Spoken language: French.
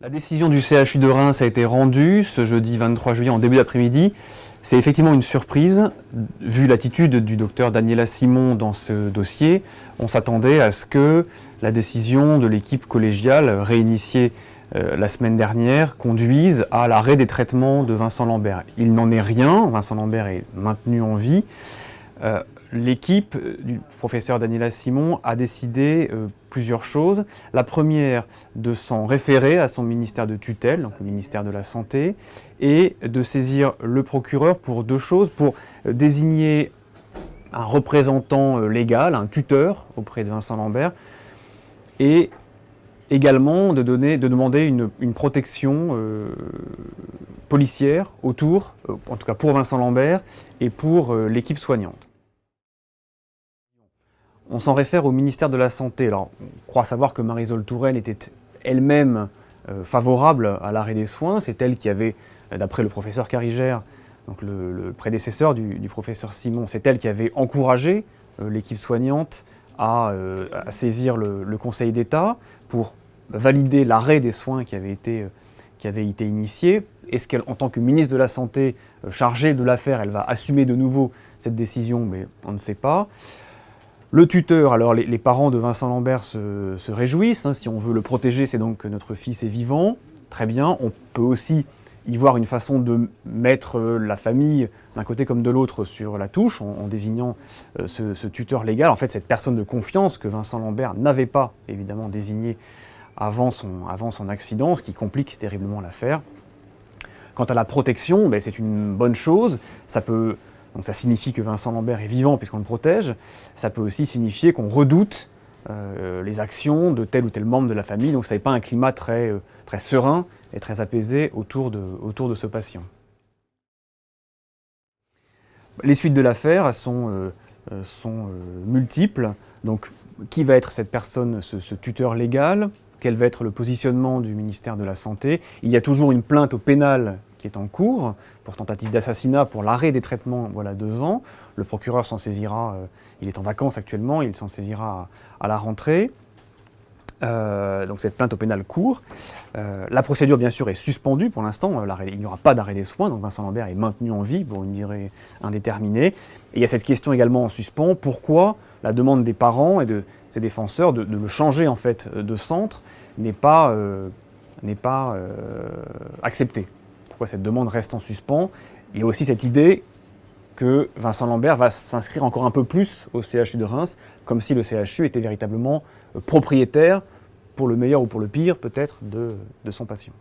La décision du CHU de Reims a été rendue ce jeudi 23 juillet en début d'après-midi. C'est effectivement une surprise, vu l'attitude du docteur Daniela Simon dans ce dossier. On s'attendait à ce que la décision de l'équipe collégiale réinitiée la semaine dernière conduise à l'arrêt des traitements de Vincent Lambert. Il n'en est rien, Vincent Lambert est maintenu en vie. L'équipe du professeur Daniela Simon a décidé plusieurs choses. La première, de s'en référer à son ministère de tutelle, donc le ministère de la Santé, et de saisir le procureur pour deux choses, pour désigner un représentant légal, un tuteur auprès de Vincent Lambert, et également de demander une protection policière autour, en tout cas pour Vincent Lambert et pour l'équipe soignante. On s'en réfère au ministère de la Santé. Alors, on croit savoir que Marisol Touraine était elle-même favorable à l'arrêt des soins. C'est elle qui avait, d'après le professeur Carigère, donc le prédécesseur du professeur Simon, c'est elle qui avait encouragé l'équipe soignante à saisir le Conseil d'État pour valider l'arrêt des soins qui avait été initié. Est-ce qu'elle, en tant que ministre de la Santé chargée de l'affaire, elle va assumer de nouveau cette décision? Mais on ne sait pas. Le tuteur, alors les parents de Vincent Lambert se réjouissent, hein, si on veut le protéger, c'est donc que notre fils est vivant, très bien. On peut aussi y voir une façon de mettre la famille d'un côté comme de l'autre sur la touche, en désignant ce tuteur légal, en fait cette personne de confiance que Vincent Lambert n'avait pas évidemment désigné avant son accident, ce qui complique terriblement l'affaire. Quant à la protection, ben, c'est une bonne chose, donc ça signifie que Vincent Lambert est vivant puisqu'on le protège. Ça peut aussi signifier qu'on redoute les actions de tel ou tel membre de la famille. Donc ça n'est pas un climat très serein et très apaisé autour de ce patient. Les suites de l'affaire sont multiples. Donc qui va être cette personne, ce tuteur légal? Quel va être le positionnement du ministère de la Santé? Il y a toujours une plainte au pénal qui est en cours pour tentative d'assassinat pour l'arrêt des traitements, voilà 2 ans. Le procureur s'en saisira, il est en vacances actuellement, il s'en saisira à la rentrée. Donc cette plainte au pénal court. La procédure bien sûr est suspendue pour l'instant, il n'y aura pas d'arrêt des soins, donc Vincent Lambert est maintenu en vie pour une durée indéterminée. Et il y a cette question également en suspens, pourquoi la demande des parents et de ses défenseurs de le changer en fait de centre n'est pas acceptée? Pourquoi cette demande reste en suspens? Il y a aussi cette idée que Vincent Lambert va s'inscrire encore un peu plus au CHU de Reims, comme si le CHU était véritablement propriétaire, pour le meilleur ou pour le pire peut-être, de son patient.